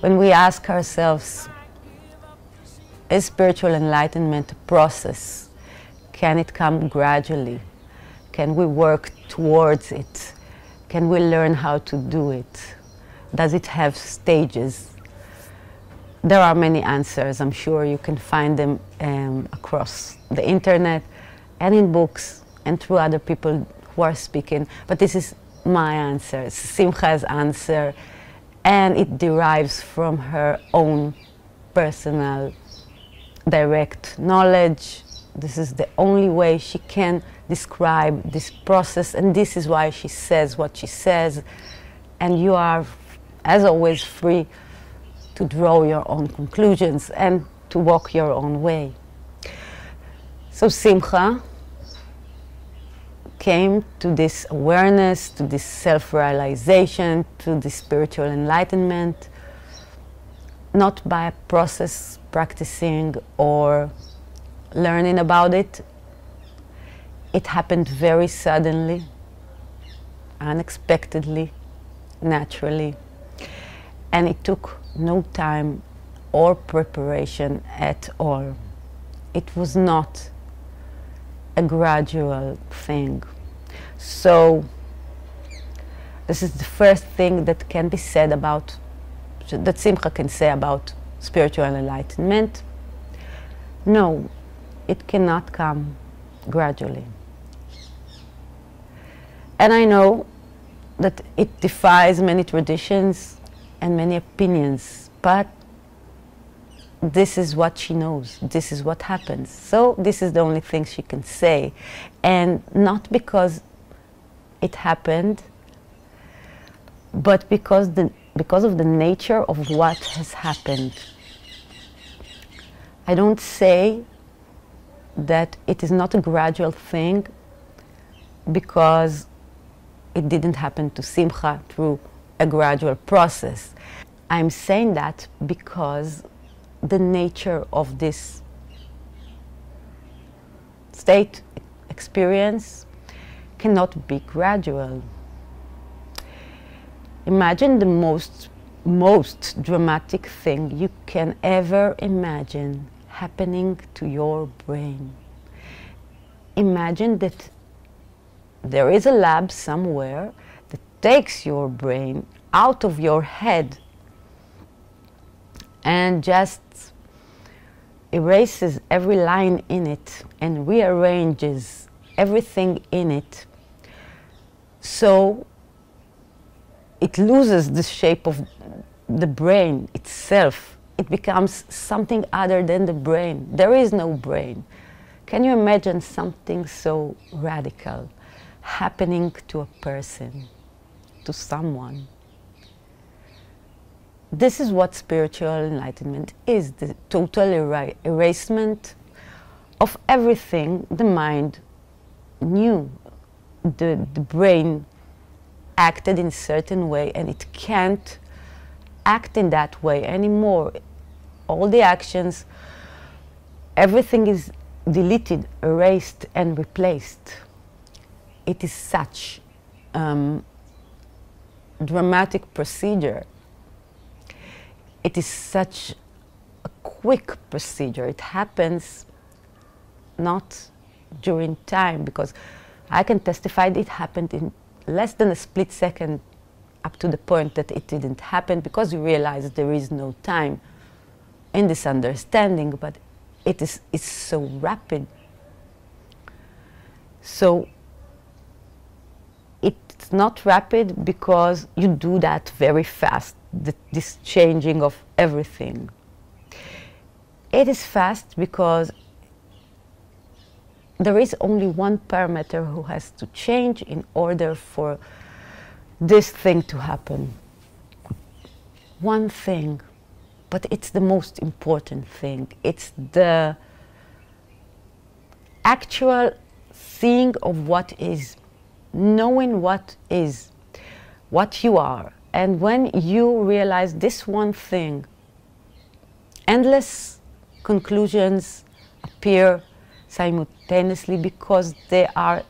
When we ask ourselves, is spiritual enlightenment a process? Can it come gradually? Can we work towards it? Can we learn how to do it? Does it have stages? There are many answers. I'm sure you can find them across the internet and in books and through other people who are speaking. But this is my answer, it's Simcha's answer, and it derives from her own personal direct knowledge. This is the only way she can describe this process, and this is why she says what she says. And you are, as always, free to draw your own conclusions and to walk your own way. So Simcha came to this awareness, to this self-realization, to this spiritual enlightenment, not by a process practicing or learning about it. It happened very suddenly, unexpectedly, naturally, and it took no time or preparation at all. It was not a gradual thing. So this is the first thing that can be said about, that Simcha can say about spiritual enlightenment. No, it cannot come gradually. And I know that it defies many traditions and many opinions, but this is what she knows, this is what happens. So this is the only thing she can say, and not because it happened, but because of the nature of what has happened. I don't say that it is not a gradual thing because it didn't happen to Simcha through a gradual process. I'm saying that because the nature of this state experience cannot be gradual. Imagine the most dramatic thing you can ever imagine happening to your brain. Imagine that there is a lab somewhere that takes your brain out of your head and just erases every line in it and rearranges everything in it, so it loses the shape of the brain itself. It becomes something other than the brain. There is no brain. Can you imagine something so radical happening to a person, to someone? This is what spiritual enlightenment is, the total erasement of everything the mind knew. The brain acted in a certain way and it can't act in that way anymore. All the actions, everything is deleted, erased and replaced. It is such dramatic procedure. It is such a quick procedure. It happens not during time, because I can testify that it happened in less than a split second, up to the point that it didn't happen because you realize there is no time in this understanding, but it's so rapid. So it's not rapid because you do that very fast, this changing of everything. It is fast because there is only one parameter who has to change in order for this thing to happen. One thing, but it's the most important thing. It's the actual seeing of what is, knowing what is, what you are. And when you realize this one thing, endless conclusions appear simultaneously because they are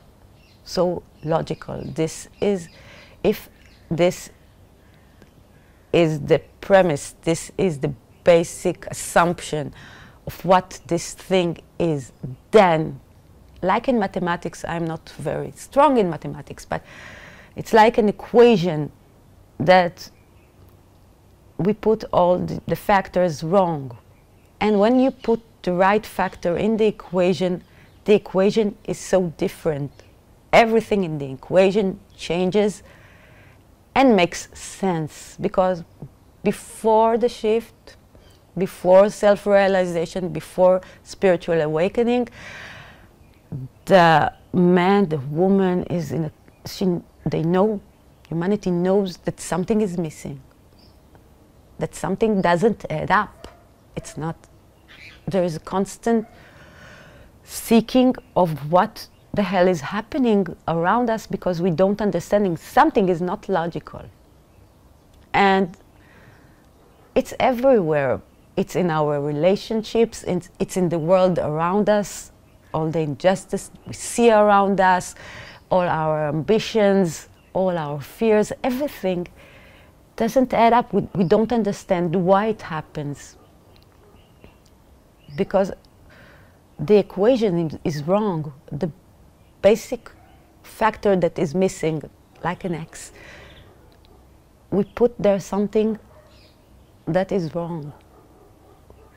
so logical. This is, if this is the premise, this is the basic assumption of what this thing is, then, like in mathematics, I'm not very strong in mathematics, but it's like an equation that we put all the factors wrong. And when you put the right factor in the equation is so different. Everything in the equation changes and makes sense, because before the shift, before self-realization, before spiritual awakening, the man, the woman is in a, they know, humanity knows that something is missing, that something doesn't add up. It's not, there is a constant seeking of what the hell is happening around us, because we don't understand something is not logical. And it's everywhere. It's in our relationships, it's in the world around us, all the injustice we see around us, all our ambitions, all our fears, everything doesn't add up. We don't understand why it happens, because the equation is wrong. The basic factor that is missing, like an X, we put there something that is wrong.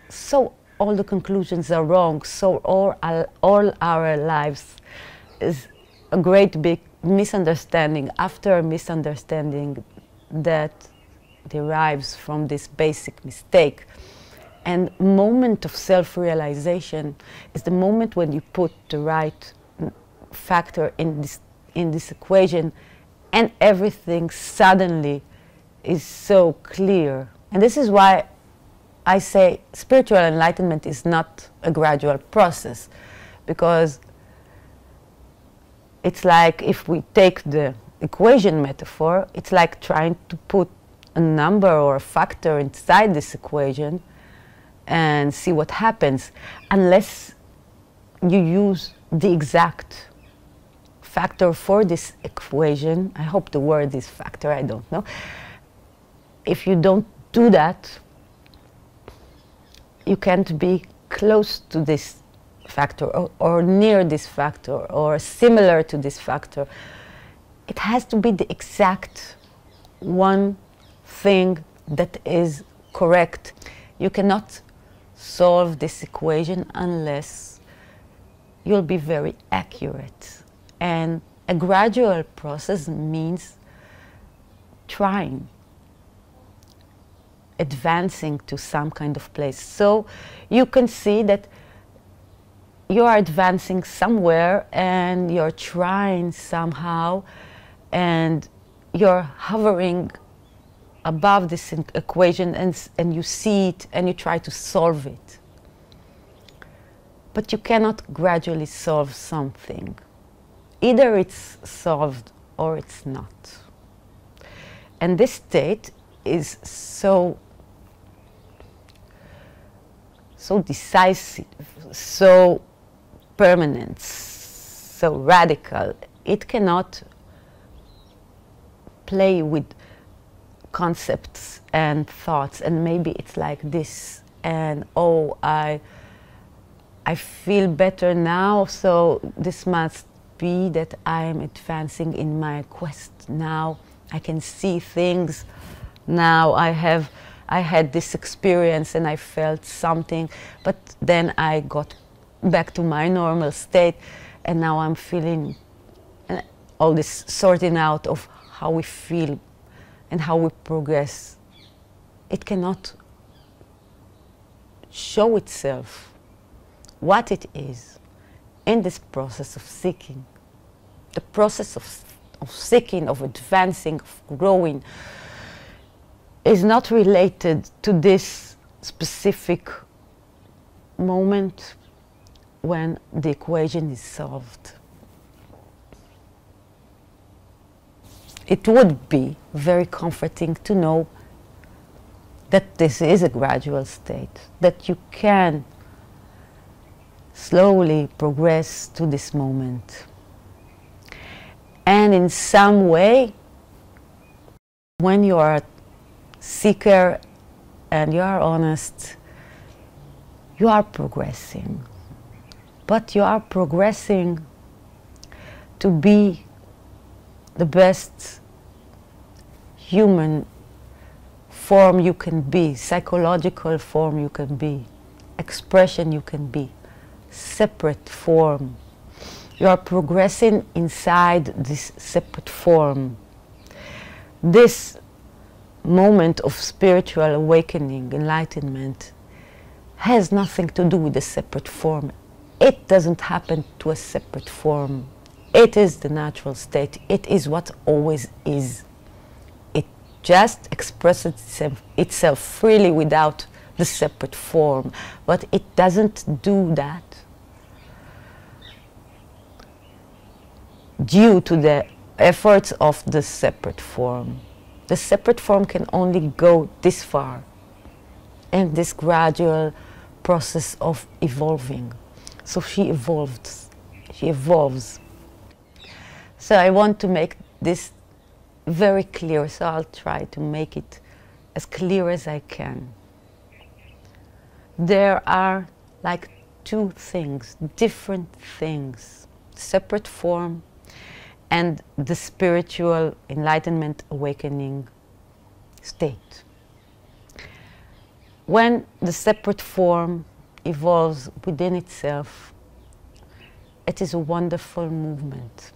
So all the conclusions are wrong, so all our lives is a great big misunderstanding after a misunderstanding that derives from this basic mistake. And moment of self-realization is the moment when you put the right factor in this equation, and everything suddenly is so clear. And this is why I say spiritual enlightenment is not a gradual process, because it's like, if we take the equation metaphor, it's like trying to put a number or a factor inside this equation and see what happens, unless you use the exact factor for this equation. I hope the word is factor, I don't know. If you don't do that, you can't be close to this factor, or near this factor, or similar to this factor. It has to be the exact one thing that is correct. You cannot solve this equation unless you'll be very accurate. And a gradual process means trying, advancing to some kind of place. So you can see that you are advancing somewhere and you're trying somehow, and you're hovering above this equation, and you see it and you try to solve it. But you cannot gradually solve something. Either it's solved or it's not. And this state is so decisive, so permanent, so radical. It cannot play with concepts and thoughts, and maybe it's like this, and oh, I feel better now, so this must be that I am advancing in my quest. Now I can see things. Now I had this experience and I felt something, but then I got back to my normal state, and now I'm feeling all this sorting out of how we feel and how we progress. It cannot show itself what it is in this process of seeking. The process of seeking, of advancing, of growing, is not related to this specific moment when the equation is solved. It would be very comforting to know that this is a gradual state, that you can slowly progress to this moment. And in some way, when you are seeker and you are honest, you are progressing. But you are progressing to be the best human form you can be, psychological form you can be, expression you can be, separate form. You are progressing inside this separate form. This moment of spiritual awakening, enlightenment, has nothing to do with the separate form. It doesn't happen to a separate form. It is the natural state. It is what always is. It just expresses itself freely without the separate form. But it doesn't do that due to the efforts of the separate form. The separate form can only go this far in this gradual process of evolving. So she evolves. She evolves. So I want to make this very clear, so I'll try to make it as clear as I can. There are like two things, different things, separate form and the spiritual enlightenment awakening state. When the separate form evolves within itself, it is a wonderful movement.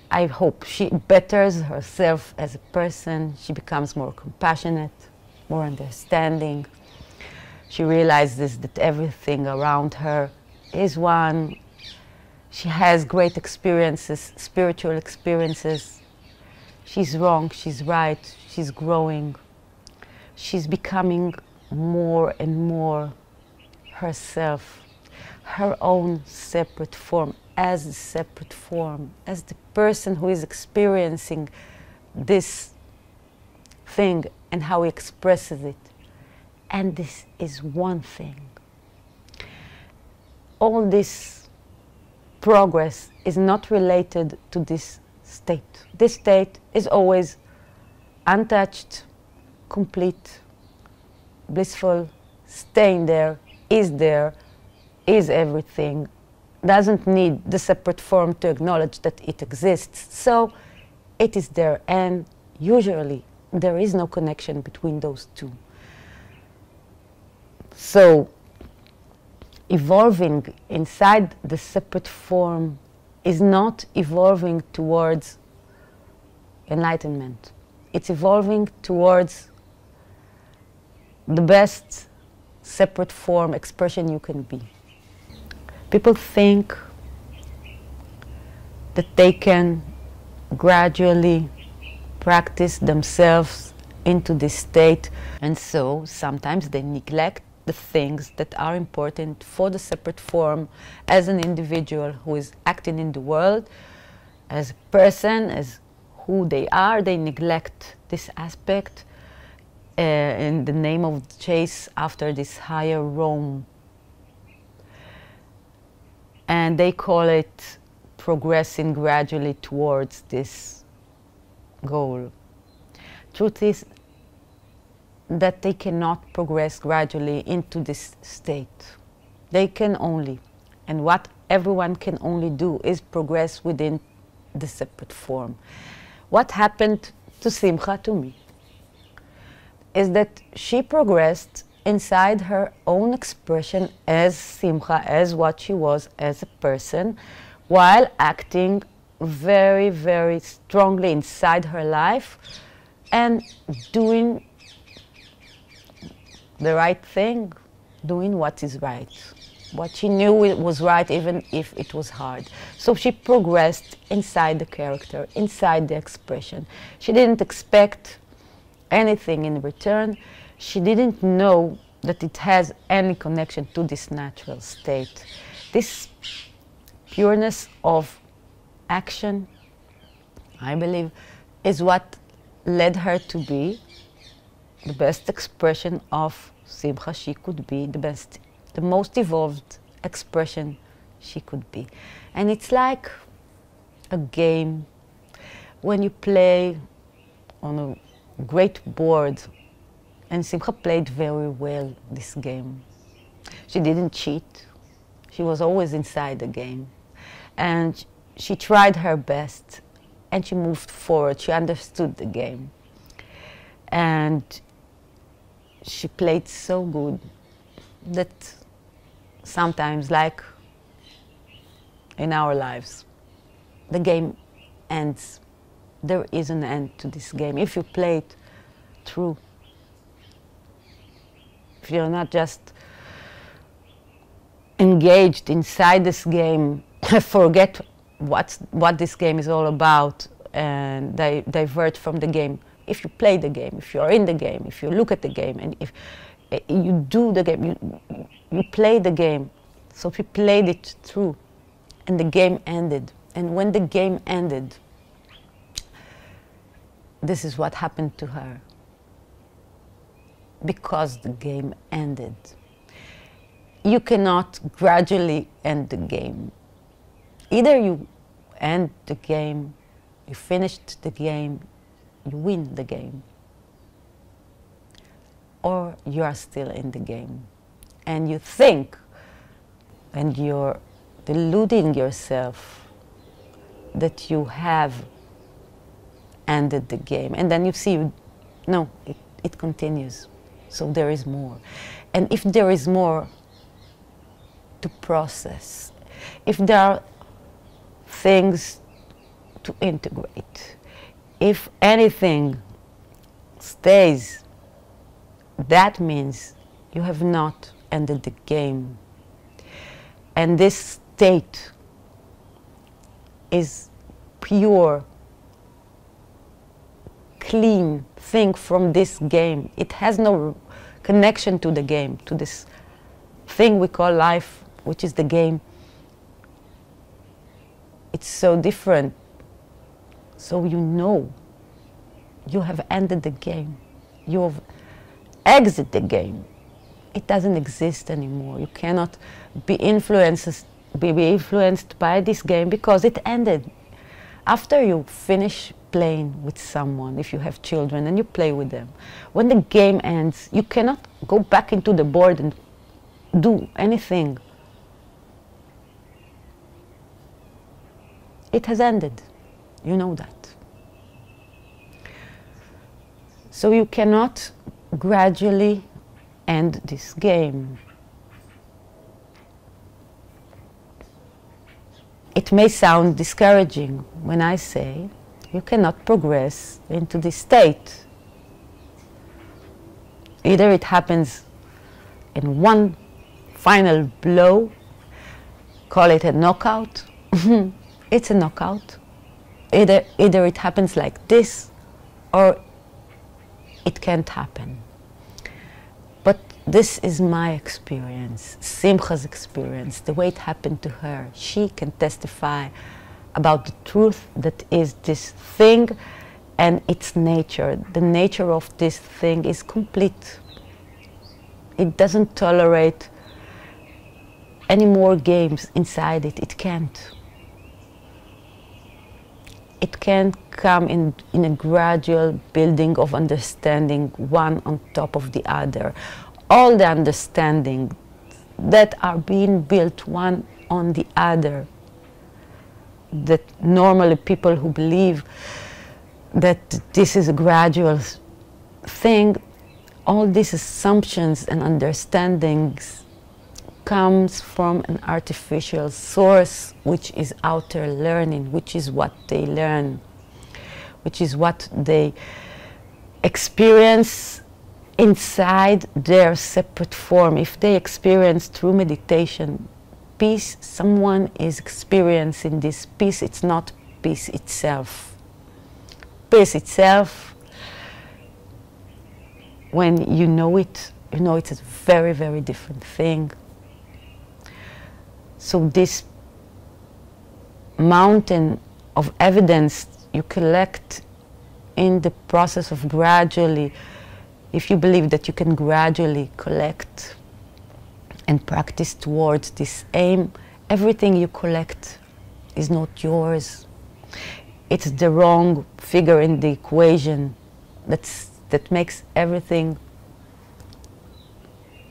I hope she betters herself as a person. She becomes more compassionate, more understanding. She realizes that everything around her is one. She has great experiences, spiritual experiences. She's wrong, she's right, she's growing. She's becoming more and more herself, her own separate form, as a separate form, as the person who is experiencing this thing and how he expresses it. And this is one thing. All this progress is not related to this state. This state is always untouched, complete, blissful, staying there, is everything, doesn't need the separate form to acknowledge that it exists. So it is there, and usually there is no connection between those two. So evolving inside the separate form is not evolving towards enlightenment. It's evolving towards the best separate form expression you can be. People think that they can gradually practice themselves into this state, and so sometimes they neglect the things that are important for the separate form as an individual who is acting in the world, as a person, as who they are. They neglect this aspect in the name of the chase after this higher Rome. And they call it progressing gradually towards this goal. Truth is that they cannot progress gradually into this state. They can only, and what everyone can only do is progress within the separate form. What happened to Simcha, to me, is that she progressed inside her own expression as Simcha, as what she was as a person, while acting very, very strongly inside her life and doing the right thing, doing what is right. What she knew it was right, even if it was hard. So she progressed inside the character, inside the expression. She didn't expect anything in return. She didn't know that it has any connection to this natural state. This pureness of action, I believe, is what led her to be the best expression of Simcha she could be, the most evolved expression she could be. And it's like a game when you play on a great board, and Simcha played very well this game. She didn't cheat. She was always inside the game. And she tried her best, and she moved forward. She understood the game. And she played so good that sometimes, like in our lives, the game ends. There is an end to this game. If you play it through, if you're not just engaged inside this game, forget what this game is all about and divert from the game. If you play the game, if you're in the game, if you look at the game, and if you do the game, you play the game. So she played it through, and the game ended. And when the game ended, this is what happened to her. Because the game ended. You cannot gradually end the game. Either you end the game, you finished the game, you win the game, or you are still in the game. And you think, and you're deluding yourself that you have ended the game. And then you see, no, it continues. So there is more. And if there is more to process, if there are things to integrate, if anything stays, that means you have not ended the game. And this state is pure, clean thing from this game. It has no connection to the game, to this thing we call life, which is the game. It's so different. So you know you have ended the game. You have exited the game. It doesn't exist anymore. You cannot be influenced by this game because it ended. After you finish playing with someone, if you have children and you play with them, when the game ends, you cannot go back into the board and do anything. It has ended. You know that. So you cannot gradually end this game. It may sound discouraging when I say you cannot progress into this state. Either it happens in one final blow, call it a knockout. It's a knockout. Either it happens like this, or it can't happen. But this is my experience, Simcha's experience, the way it happened to her. She can testify about the truth that is this thing and its nature. The nature of this thing is complete. It doesn't tolerate any more games inside it. It can't. It can come in a gradual building of understanding, one on top of the other. All the understanding that are being built one on the other, that normally people who believe that this is a gradual thing, all these assumptions and understandings comes from an artificial source, which is outer learning, which is what they learn, which is what they experience inside their separate form. If they experience through meditation peace, someone is experiencing this peace. It's not peace itself. Peace itself, when you know it's a very, very different thing. So this mountain of evidence you collect in the process of gradually, if you believe that you can gradually collect and practice towards this aim, everything you collect is not yours. It's the wrong figure in the equation. that makes everything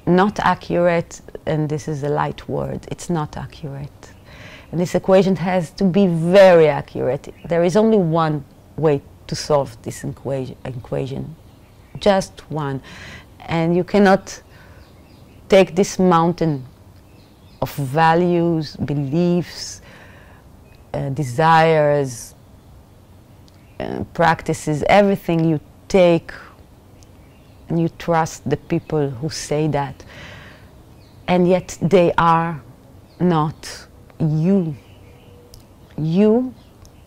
not accurate, and this is a light word, it's not accurate. And this equation has to be very accurate. There is only one way to solve this equation, just one. And you cannot take this mountain of values, beliefs, desires, practices, everything you take and you trust the people who say that, and yet they are not you. You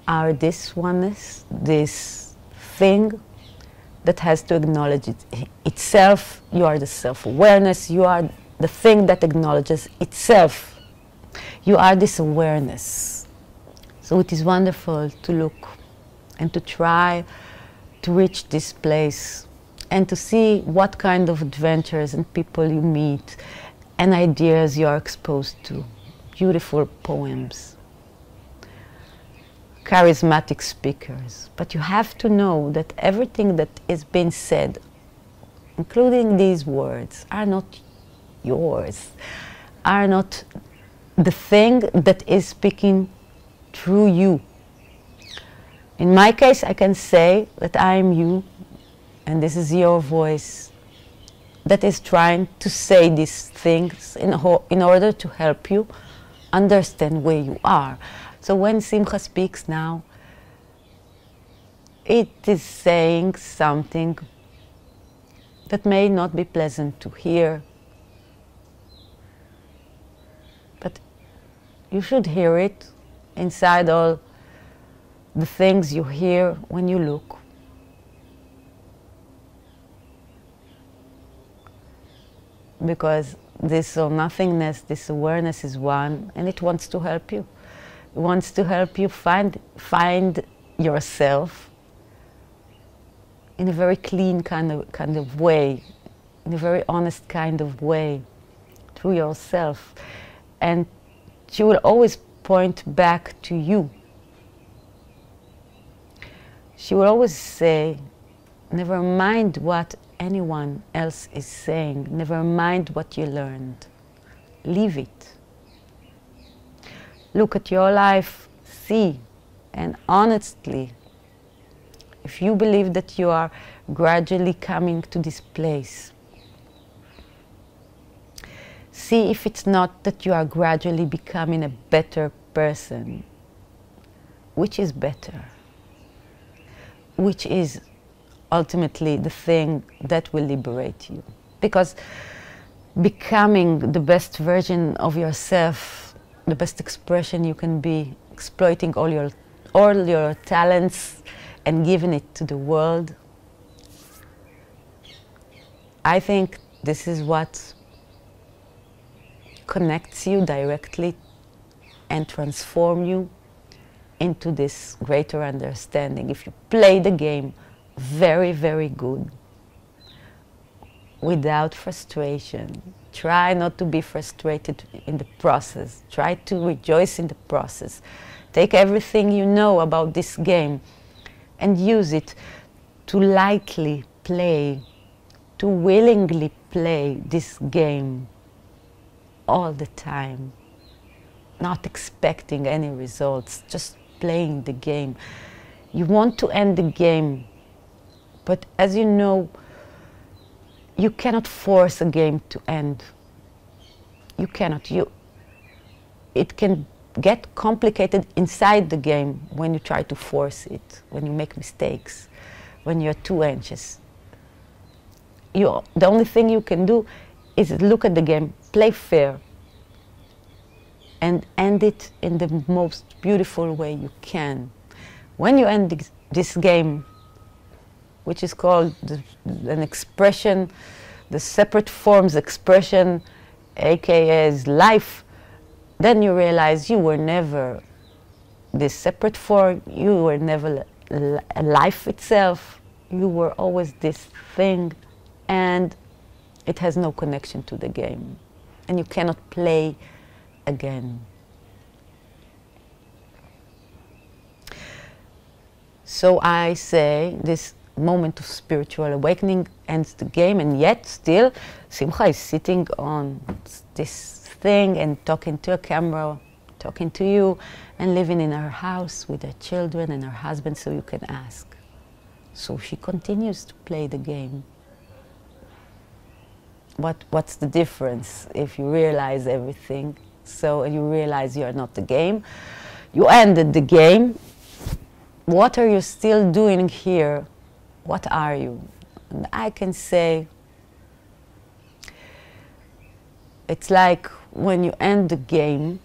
are this oneness, this thing that has to acknowledge itself. You are the self-awareness. You are the thing that acknowledges itself. You are this awareness. So it is wonderful to look and to try to reach this place and to see what kind of adventures and people you meet and ideas you are exposed to. Beautiful poems, charismatic speakers. But you have to know that everything that is being said, including these words, are not yours, are not the thing that is speaking through you. In my case, I can say that I am you, and this is your voice that is trying to say these things in order to help you understand where you are. So when Simcha speaks now, it is saying something that may not be pleasant to hear, but you should hear it inside all the things you hear when you look. Because this or nothingness, this awareness is one, and it wants to help you. It wants to help you find yourself in a very clean kind of way, in a very honest kind of way, through yourself. And she will always point back to you. She will always say, never mind what anyone else is saying, never mind what you learned. Leave it. Look at your life, see, and honestly, if you believe that you are gradually coming to this place, see if it's not that you are gradually becoming a better person. Which is better? Which is ultimately the thing that will liberate you. Because becoming the best version of yourself, the best expression you can be, exploiting all your talents and giving it to the world, I think this is what connects you directly and transforms you into this greater understanding. If you play the game very, very good, without frustration, try not to be frustrated in the process, try to rejoice in the process. Take everything you know about this game and use it to lightly play, to willingly play this game all the time, not expecting any results, just playing the game. You want to end the game, but as you know, you cannot force a game to end. You cannot. It can get complicated inside the game when you try to force it, when you make mistakes, when you're too anxious. The only thing you can do is look at the game, play fair, and end it in the most beautiful way you can. When you end this game, which is called an expression, the separate forms expression, aka life, then you realize you were never this separate form, you were never life itself, you were always this thing, and it has no connection to the game, and you cannot play again. So I say this moment of spiritual awakening ends the game, and yet still Simcha is sitting on this thing and talking to a camera, talking to you, and living in her house with her children and her husband, so you can ask. So she continues to play the game. What's the difference if you realize everything? So you realize you're not the game. You ended the game. What are you still doing here? What are you? And I can say, it's like when you end the game,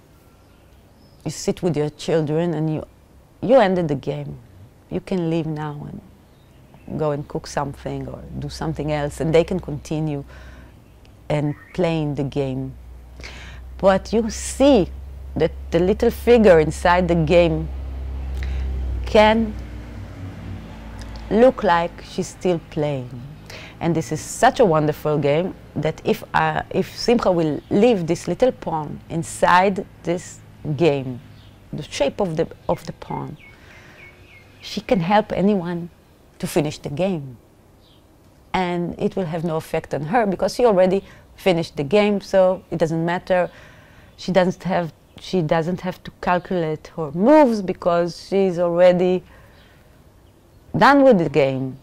you sit with your children and you ended the game. You can leave now and go and cook something or do something else, and they can continue and playing the game. But you see that the little figure inside the game can look like she's still playing. And this is such a wonderful game that if Simcha will leave this little pawn inside this game, the shape of the pawn, she can help anyone to finish the game. And it will have no effect on her because she already finished the game, so it doesn't matter. She doesn't have to calculate her moves because she's already done with the game.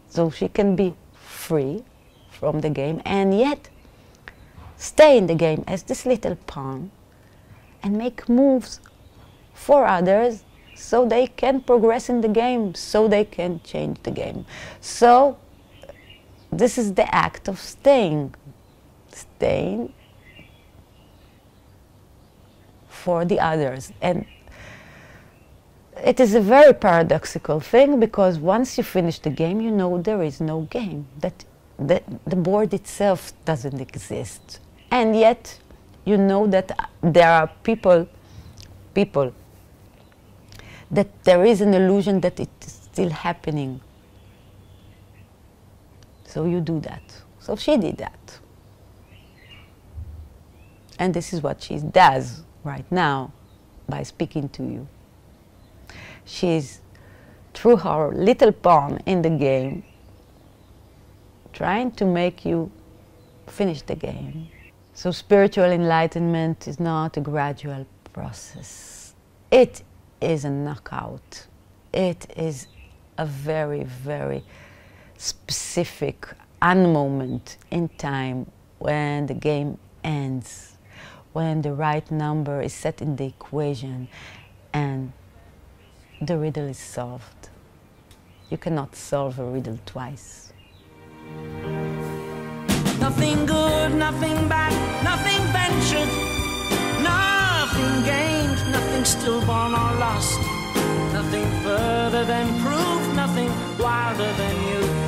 So she can be free from the game and yet stay in the game as this little pawn and make moves for others so they can progress in the game, so they can change the game. So this is the act of staying for the others. And it is a very paradoxical thing, because once you finish the game, you know there is no game, that the board itself doesn't exist. And yet you know that there are people that there is an illusion that it is still happening. So you do that. So she did that. And this is what she does right now by speaking to you. She's, through her little pawn in the game, trying to make you finish the game. So spiritual enlightenment is not a gradual process. It is a knockout. It is a very, very specific moment in time when the game ends, when the right number is set in the equation and the riddle is solved. You cannot solve a riddle twice. Nothing good, nothing bad, nothing ventured, nothing gained, nothing stillborn or lost, nothing further than proof, nothing wilder than you.